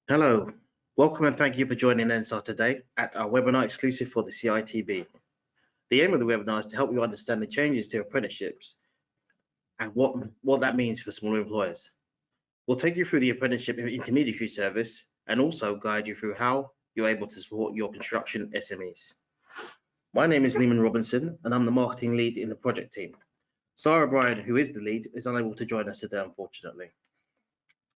Hello, welcome and thank you for joining NSAR today at our webinar exclusive for the CITB. The aim of the webinar is to help you understand the changes to apprenticeships and what that means for smaller employers. We'll take you through the Apprenticeship Intermediary Service and also guide you through how you're able to support your construction SMEs. My name is Leeman Robinson and I'm the marketing lead in the project team. Sarah Bryan, who is the lead, is unable to join us today, unfortunately.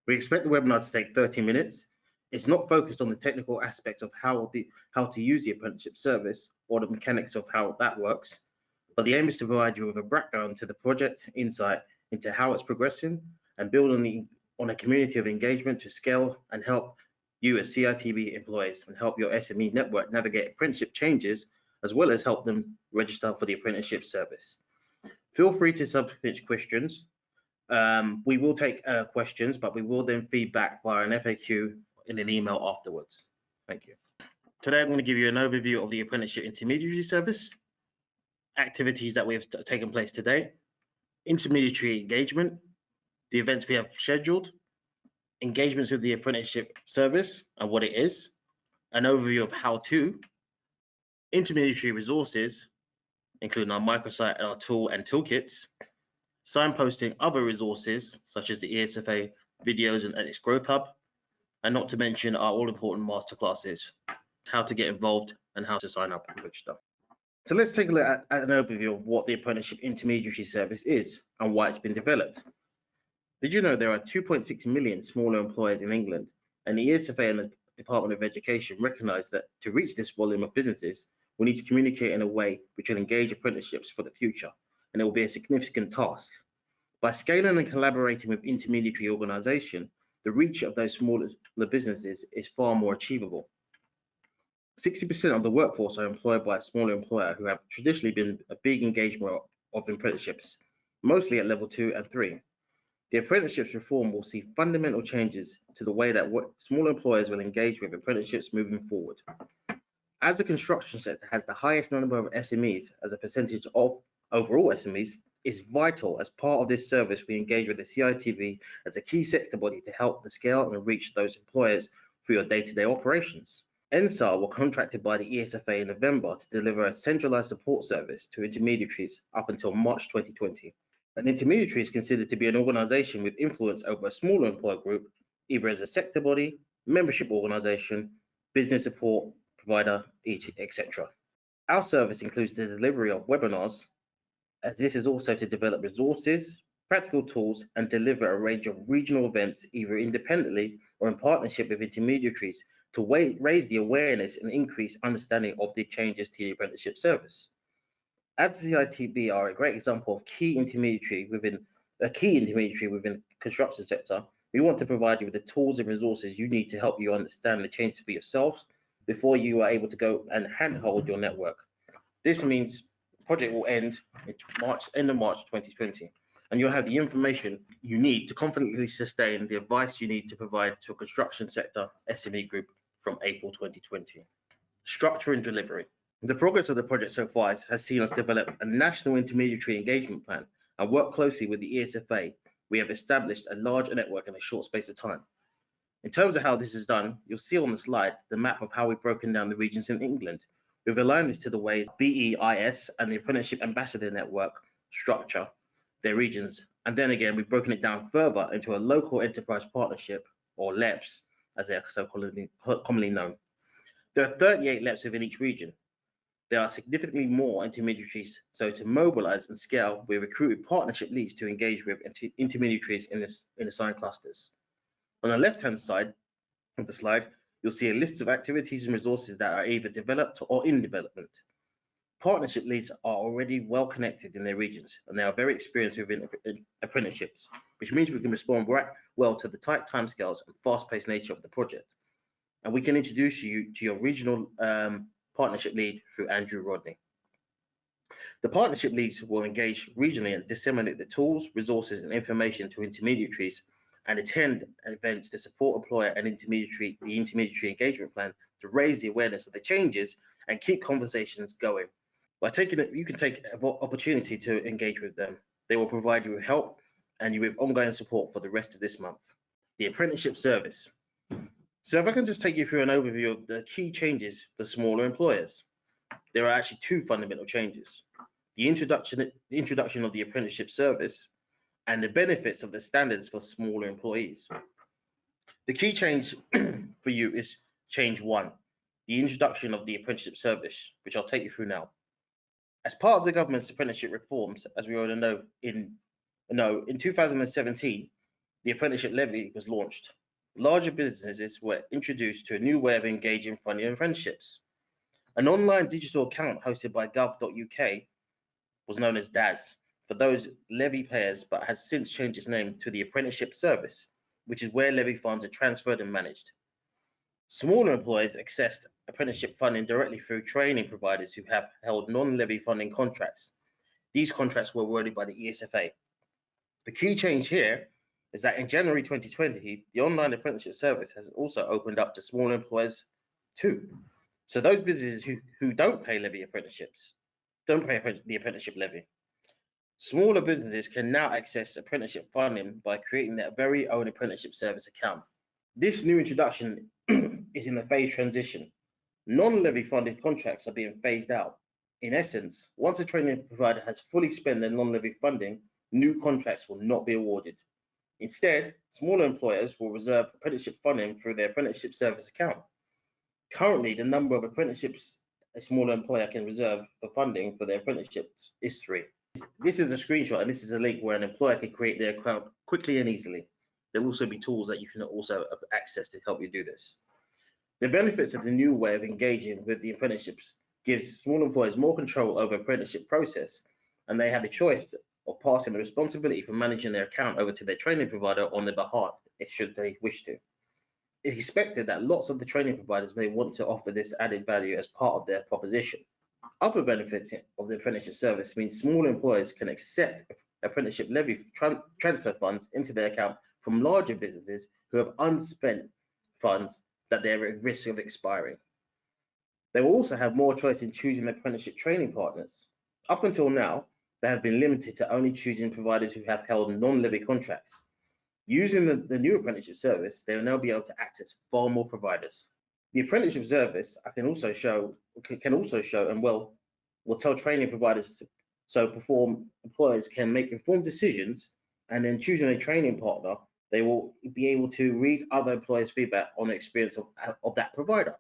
We expect the webinar to take 30 minutes. It's not focused on the technical aspects of how to use the apprenticeship service or the mechanics of how that works, but the aim is to provide you with a background to the project, insight into how it's progressing, and build on a community of engagement to scale and help you as CITB employees and help your SME network navigate apprenticeship changes, as well as help them register for the apprenticeship service. Feel free to submit questions. We will take questions, but we will then feed back via an FAQ in an email afterwards. Thank you. Today, I'm going to give you an overview of the Apprenticeship Intermediary Service, activities that we have taken place today, intermediary engagement, the events we have scheduled, engagements with the Apprenticeship Service and what it is, an overview of how to, intermediary resources, including our microsite and our tool and toolkits, signposting other resources such as the ESFA videos and its Growth Hub, and not to mention our all-important masterclasses, how to get involved and how to sign up and register. So let's take a look at an overview of what the Apprenticeship Intermediary Service is and why it's been developed. Did you know there are 2.6 million smaller employers in England, and the ESFA and the Department of Education recognise that to reach this volume of businesses, we need to communicate in a way which will engage apprenticeships for the future, and it will be a significant task. By scaling and collaborating with intermediary organisation, the reach of those smaller businesses is far more achievable. 60% of the workforce are employed by a smaller employer who have traditionally been a big engagement of apprenticeships, mostly at level 2 and 3. The apprenticeships reform will see fundamental changes to the way that smaller employers will engage with apprenticeships moving forward. As the construction sector has the highest number of SMEs as a percentage of overall SMEs, it's vital as part of this service we engage with the CITB as a key sector body to help the scale and reach those employers through your day-to-day operations. NSAR were contracted by the ESFA in November to deliver a centralised support service to intermediaries up until March 2020. An intermediary is considered to be an organisation with influence over a smaller employer group, either as a sector body, membership organisation, business support provider, etc. Our service includes the delivery of webinars, as this is also to develop resources, practical tools, and deliver a range of regional events either independently or in partnership with intermediaries to raise the awareness and increase understanding of the changes to the apprenticeship service. As CITB are a great example of a key intermediary within the construction sector, we want to provide you with the tools and resources you need to help you understand the changes for yourselves before you are able to go and handhold your network. This means the project will end in end of March 2020, and you'll have the information you need to confidently sustain the advice you need to provide to a construction sector SME group from April 2020. Structure and delivery. The progress of the project so far has seen us develop a national intermediary engagement plan and work closely with the ESFA. We have established a large network in a short space of time. In terms of how this is done, you'll see on the slide the map of how we've broken down the regions in England. We've aligned this to the way BEIS and the Apprenticeship Ambassador Network structure their regions, and then again we've broken it down further into a local enterprise partnership, or LEPs, as they are so commonly known. There are 38 LEPs within each region. There are significantly more intermediaries, so to mobilize and scale, we recruited partnership leads to engage with intermediaries in assigned clusters. On the left-hand side of the slide, you'll see a list of activities and resources that are either developed or in development. Partnership leads are already well connected in their regions, and they are very experienced within apprenticeships, which means we can respond well to the tight timescales and fast-paced nature of the project. And we can introduce you to your regional partnership lead through Andrew Rodney. The partnership leads will engage regionally and disseminate the tools, resources, and information to intermediaries and attend events to support employer and the intermediary engagement plan to raise the awareness of the changes and keep conversations going. By taking it, you can take an opportunity to engage with them. They will provide you with help and you with ongoing support for the rest of this month. The Apprenticeship Service. So if I can just take you through an overview of the key changes for smaller employers, there are actually two fundamental changes. The introduction of the Apprenticeship Service and the benefits of the standards for smaller employees. The key change for you is change one, the introduction of the Apprenticeship Service, which I'll take you through now. As part of the government's apprenticeship reforms, as we already know, in 2017, the apprenticeship levy was launched. Larger businesses were introduced to a new way of engaging funding apprenticeships. An online digital account hosted by gov.uk was known as DAS for those levy payers, but has since changed its name to the Apprenticeship Service, which is where levy funds are transferred and managed. Smaller employers accessed apprenticeship funding directly through training providers who have held non-levy funding contracts. These contracts were awarded by the ESFA. The key change here is that in January 2020, the online apprenticeship service has also opened up to smaller employers too. So those businesses who don't pay the apprenticeship levy. Smaller businesses can now access apprenticeship funding by creating their very own apprenticeship service account. This new introduction is in a phased transition. Non-levy funded contracts are being phased out. In essence, once a training provider has fully spent their non-levy funding, new contracts will not be awarded. Instead, smaller employers will reserve apprenticeship funding through their apprenticeship service account. Currently, the number of apprenticeships a smaller employer can reserve for funding for their apprenticeships is 3. This is a screenshot, and this is a link where an employer can create their account quickly and easily. There will also be tools that you can also access to help you do this. The benefits of the new way of engaging with the apprenticeships gives small employers more control over apprenticeship process, and they have the choice of passing the responsibility for managing their account over to their training provider on their behalf, should they wish to. It's expected that lots of the training providers may want to offer this added value as part of their proposition. Other benefits of the apprenticeship service means small employers can accept apprenticeship levy transfer funds into their account from larger businesses who have unspent funds that they're at risk of expiring. They will also have more choice in choosing apprenticeship training partners. Up until now, they have been limited to only choosing providers who have held non-levy contracts. Using the new apprenticeship service, they will now be able to access far more providers. The apprenticeship service can also show and will tell training providers so employers can make informed decisions, and then choosing a training partner, they will be able to read other employers' feedback on the experience of that provider.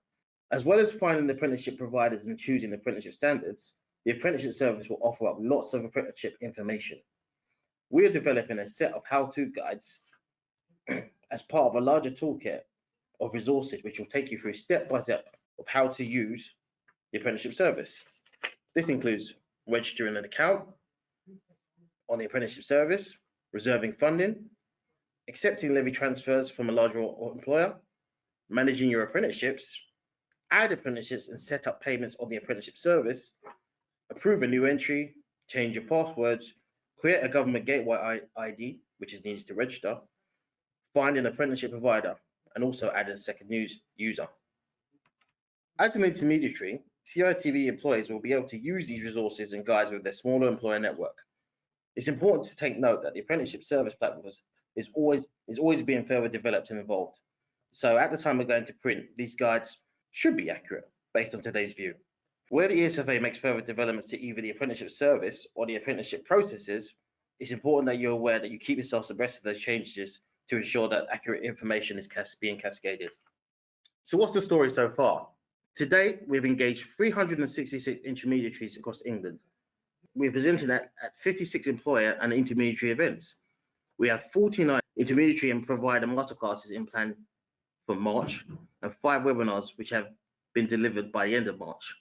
As well as finding the apprenticeship providers and choosing apprenticeship standards, the apprenticeship service will offer up lots of apprenticeship information. We are developing a set of how-to guides as part of a larger toolkit of resources which will take you through step by step of how to use the apprenticeship service. This includes registering an account on the apprenticeship service, reserving funding, accepting levy transfers from a larger employer, managing your apprenticeships, add apprenticeships and set up payments on the apprenticeship service, approve a new entry, change your passwords, create a government gateway ID, which is needed to register, find an apprenticeship provider, and also add a second user. As an intermediary, CITB employees will be able to use these resources and guides with their smaller employer network. It's important to take note that the apprenticeship service platform is always being further developed and evolved. So at the time of going to print, these guides should be accurate based on today's view. Where the ESFA makes further developments to either the apprenticeship service or the apprenticeship processes, it's important that you're aware that you keep yourselves abreast of those changes to ensure that accurate information is being cascaded. So what's the story so far? To date, we've engaged 366 intermediaries across England. We're presenting at 56 employer and intermediary events. We have 49 intermediary and provider masterclasses in plan for March and 5 webinars which have been delivered by the end of March.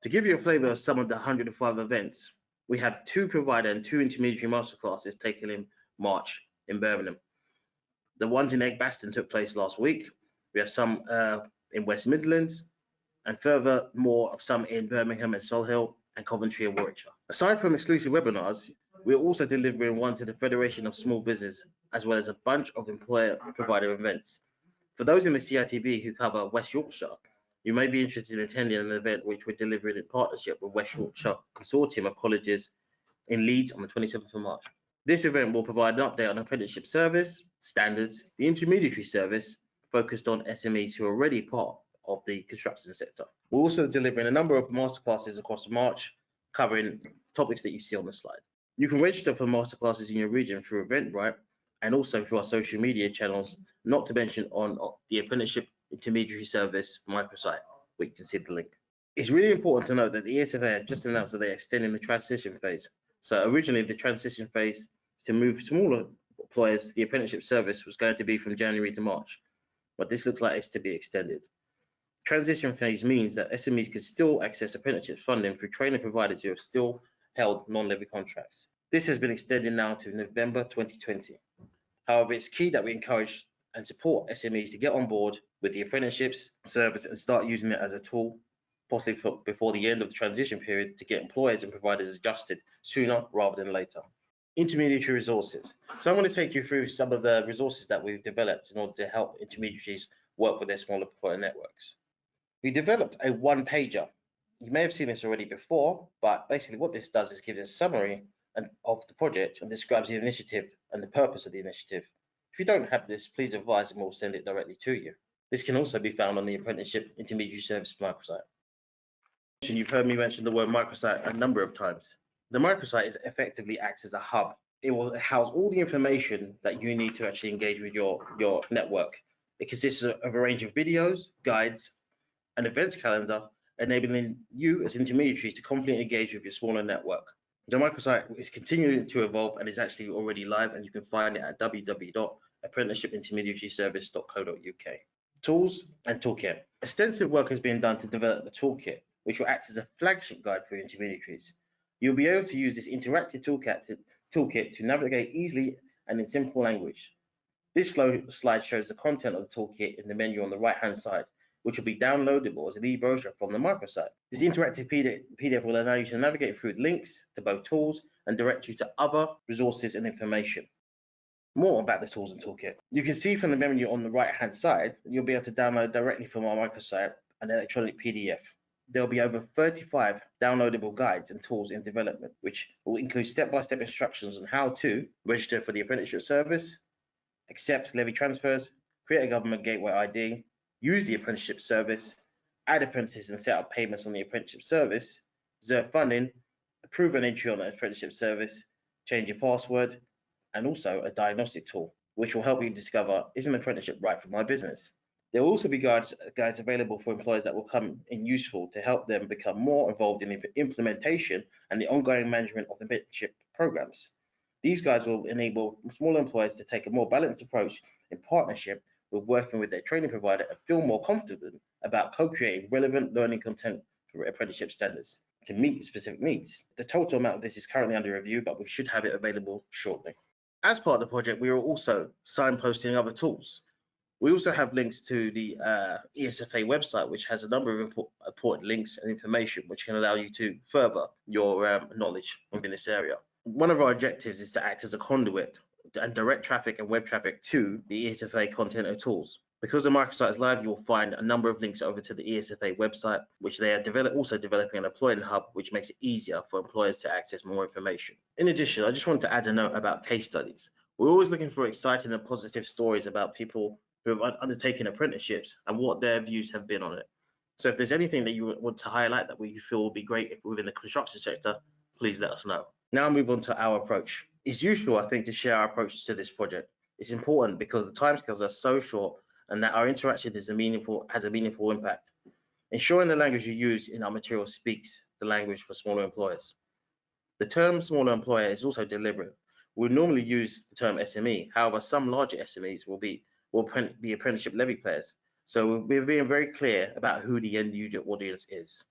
To give you a flavour of some of the 105 events, we have 2 provider and 2 intermediary masterclasses taken in March in Birmingham. The ones in Edgbaston took place last week. We have some in West Midlands, and furthermore of some in Birmingham and Solihull and Coventry and Warwickshire. Aside from exclusive webinars, we're also delivering one to the Federation of Small Business, as well as a bunch of employer provider events. For those in the CITB who cover West Yorkshire, you may be interested in attending an event which we're delivering in partnership with West Yorkshire Consortium of Colleges in Leeds on the 27th of March. This event will provide an update on apprenticeship service, standards, the intermediary service, focused on SMEs who are already part of the construction sector. We're also delivering a number of masterclasses across March, covering topics that you see on the slide. You can register for masterclasses in your region through Eventbrite and also through our social media channels, not to mention on the Apprenticeship Intermediary Service microsite, where you can see the link. It's really important to note that the ESFA have just announced that they're extending the transition phase. So originally the transition phase to move smaller employers to the Apprenticeship Service was going to be from January to March, but this looks like it's to be extended. Transition phase means that SMEs can still access apprenticeship funding through training providers who have still held non-levy contracts. This has been extended now to November 2020. However, it's key that we encourage and support SMEs to get on board with the Apprenticeships Service and start using it as a tool, possibly before the end of the transition period, to get employers and providers adjusted sooner rather than later. Intermediary resources. So I'm going to take you through some of the resources that we've developed in order to help intermediaries work with their small employer networks. We developed a one-pager. You may have seen this already before, but basically what this does is give a summary of the project and describes the initiative and the purpose of the initiative. If you don't have this, please advise and we'll send it directly to you. This can also be found on the Apprenticeship Intermediary Service microsite. You've heard me mention the word microsite a number of times. The microsite effectively acts as a hub. It will house all the information that you need to actually engage with your network. It consists of a range of videos, guides, an events calendar, enabling you as intermediaries to confidently engage with your smaller network. The microsite is continuing to evolve and is actually already live, and you can find it at www.apprenticeshipintermediaryservice.co.uk. Tools and Toolkit. Extensive work has been done to develop the Toolkit, which will act as a flagship guide for intermediaries. You'll be able to use this interactive toolkit to navigate easily and in simple language. This slide shows the content of the toolkit in the menu on the right-hand side, which will be downloadable as an e-brochure from the microsite. This interactive PDF will allow you to navigate through links to both tools and direct you to other resources and information. More about the tools and toolkit. You can see from the menu on the right-hand side, you'll be able to download directly from our microsite an electronic PDF. There'll be over 35 downloadable guides and tools in development, which will include step-by-step instructions on how to register for the Apprenticeship Service, accept levy transfers, create a government gateway ID, use the Apprenticeship Service, add apprentices and set up payments on the Apprenticeship Service, reserve funding, approve an entry on the Apprenticeship Service, change your password, and also a diagnostic tool, which will help you discover, is an apprenticeship right for my business? There will also be guides available for employers that will come in useful to help them become more involved in the implementation and the ongoing management of the apprenticeship programs. These guides will enable small employers to take a more balanced approach in partnership with working with their training provider and feel more confident about co-creating relevant learning content for apprenticeship standards to meet specific needs. The total amount of this is currently under review, but we should have it available shortly. As part of the project, we are also signposting other tools. We also have links to the ESFA website, which has a number of important links and information which can allow you to further your knowledge within this area. One of our objectives is to act as a conduit and direct traffic and web traffic to the ESFA content and tools. Because the microsite is live, you will find a number of links over to the ESFA website, which they are also developing an employment hub, which makes it easier for employers to access more information. In addition, I just wanted to add a note about case studies. We're always looking for exciting and positive stories about people who have undertaken apprenticeships and what their views have been on it. So if there's anything that you want to highlight that we feel will be great within the construction sector, please let us know. Now move on to our approach. It's useful, I think, to share our approach to this project. It's important because the timescales are so short and that our interaction has a meaningful impact. Ensuring the language you use in our material speaks the language for smaller employers. The term smaller employer is also deliberate. We normally use the term SME. However, some larger SMEs will be apprenticeship levy players. So we're being very clear about who the end user audience is.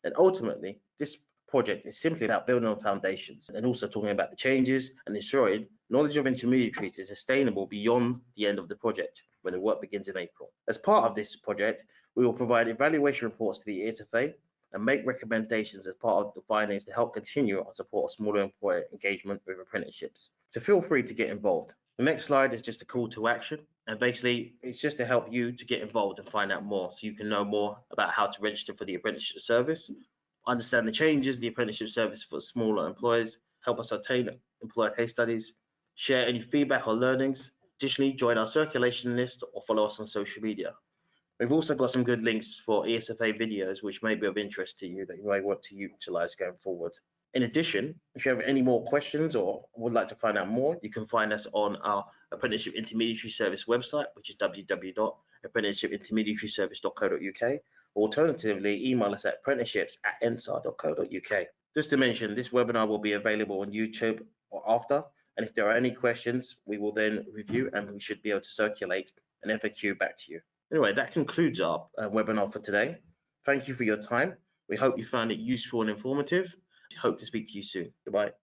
And ultimately, this project is simply about building on foundations and also talking about the changes and ensuring knowledge of intermediaries is sustainable beyond the end of the project when the work begins in April. As part of this project, we will provide evaluation reports to the ESFA and make recommendations as part of the findings to help continue our support of smaller employer engagement with apprenticeships. So feel free to get involved. The next slide is just a call to action, and basically it's just to help you to get involved and find out more so you can know more about how to register for the Apprenticeship Service, understand the changes in the Apprenticeship Service for smaller employers, help us obtain employer case studies, share any feedback or learnings, Additionally, join our circulation list or follow us on social media. We've also got some good links for ESFA videos which may be of interest to you that you may want to utilize going forward. In addition, if you have any more questions or would like to find out more, you can find us on our Apprenticeship Intermediary Service website, which is www.apprenticeshipintermediaryservice.co.uk. Alternatively, email us at apprenticeships@ensar.co.uk. Just to mention, this webinar will be available on YouTube or after, and if there are any questions, we will then review and we should be able to circulate an FAQ back to you. Anyway, that concludes our webinar for today. Thank you for your time. We hope you found it useful and informative. Hope to speak to you soon. Goodbye.